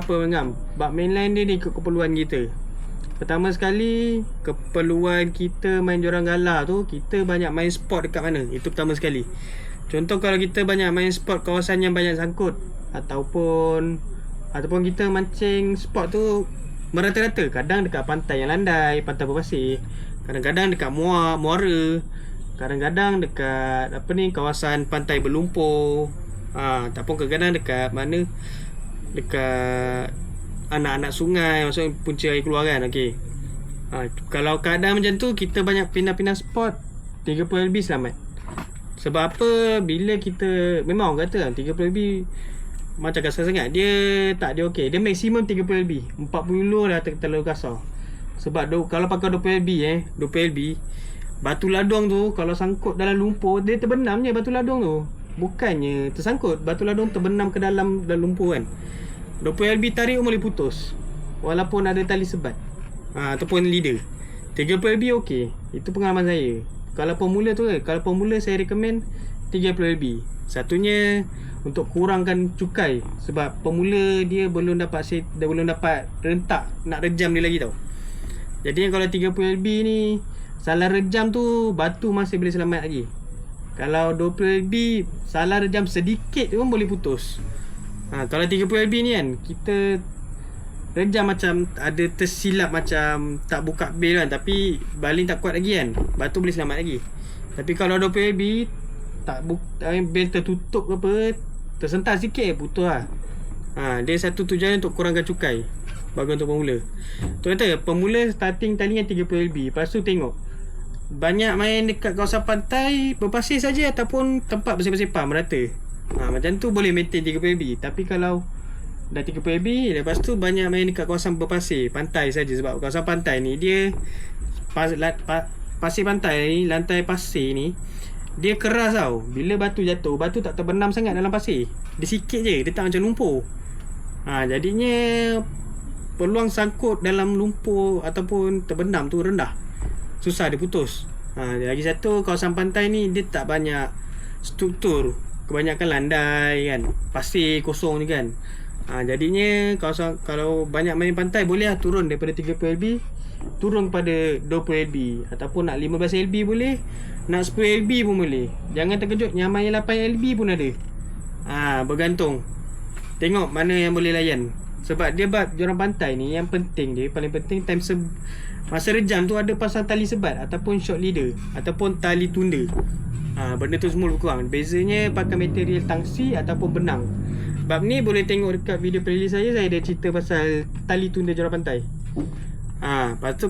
apa Ngam? Bab mainline dia ni ikut keperluan kita. Pertama sekali, keperluan kita main jorang galah tu, kita banyak main sport dekat mana? Itu pertama sekali. Contoh kalau kita banyak main sport kawasan yang banyak sangkut, ataupun kita mancing sport tu merata-rata. Kadang dekat pantai yang landai, pantai berpasir, kadang-kadang dekat muara, kadang-kadang dekat kawasan pantai berlumpur, ataupun kadang-kadang dekat mana, dekat anak-anak sungai, maksudnya punca air keluar kan. Okey. Kalau keadaan macam tu, kita banyak pindah-pindah spot, 30 lebih selamat. Sebab apa? Bila kita, memang orang kata 30 lebih macam kasar sangat. Dia okey. Dia maksimum 30 lebih. 40 dah terlalu kasar. Sebab kalau pakai 20 lebih 20 lebih, batu ladung tu kalau sangkut dalam lumpur, dia terbenam je batu ladung tu. Bukannya tersangkut, batu ladung terbenam ke dalam lumpur kan. 20 LB tarik boleh putus walaupun ada tali sebat, ataupun leader. 30 LB okey. Itu pengalaman saya. Kalau pemula saya recommend 30 LB. Satunya untuk kurangkan cukai, sebab pemula dia belum dapat rentak nak rejam dia lagi tau. Jadi kalau 30 LB ni salah rejam tu, batu masih boleh selamat lagi. Kalau 20 LB salah rejam sedikit pun boleh putus. Kalau 30 LB ni kan, kita rejam macam ada tersilap, macam tak buka bel kan, tapi baling tak kuat lagi kan, batu boleh selamat lagi. Tapi kalau 20 LB bel tertutup ke apa, tersentak sikit putus lah. Dia satu tujuan untuk kurangkan cukai, bagus untuk pemula. Tu kata pemula starting talian 30 LB. Lepas tu tengok banyak main dekat kawasan pantai berpasir saja ataupun tempat bersepah-sepah merata. Macam tu boleh maintain 30 LB. Tapi kalau dah 30 LB, lepas tu banyak main dekat kawasan berpasir, pantai saja. Sebab kawasan pantai ni dia pasir pantai ni, lantai pasir ni dia keras tau. Bila batu jatuh, batu tak terbenam sangat dalam pasir. Dia sikit je, dia tak macam lumpur. Jadinya peluang sangkut dalam lumpur ataupun terbenam tu rendah. Susah dia putus. Lagi satu, kawasan pantai ni dia tak banyak struktur, kebanyakan landai kan, pasir kosong ni kan. Jadinya kalau banyak main pantai, boleh lah turun daripada 30 LB, turun kepada 20 LB, ataupun nak 15 LB boleh, nak 10 LB pun boleh. Jangan terkejut, yang main 8 LB pun ada. Bergantung, tengok mana yang boleh layan. Sebab dia jorang pantai ni, yang penting dia, paling penting masa rejam tu ada pasang tali sebat ataupun short leader ataupun tali tunda. Benda tu semua berkurang. Bezanya pakai material tangsi ataupun benang. Bab ni boleh tengok dekat video playlist saya ada cerita pasal tali tunda jorang pantai. Lepas tu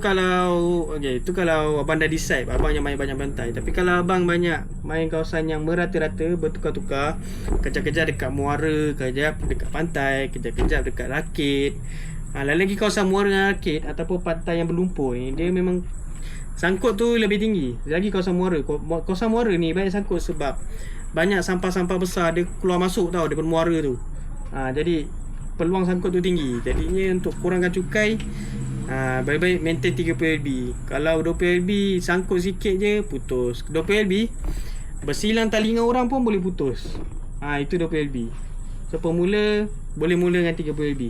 itu kalau abang dah decide abang yang main banyak pantai. Tapi kalau abang banyak main kawasan yang merata-rata, bertukar-tukar, kejap-kejap dekat muara, kejap dekat pantai, kejap-kejap dekat rakit, lagi kawasan muara dengan rakit ataupun pantai yang berlumpur ni, dia memang sangkut tu lebih tinggi. Lagi kawasan muara ni banyak sangkut sebab banyak sampah-sampah besar dia keluar masuk tau daripada muara tu. Jadi peluang sangkut tu tinggi. Jadinya untuk kurangkan cukai, baik-baik maintain 30 LB. Kalau 20 LB sangkut sikit je putus. 20 LB bersilang tali dengan orang pun boleh putus. Itu 20 LB. So pemula boleh mula dengan 30 LB.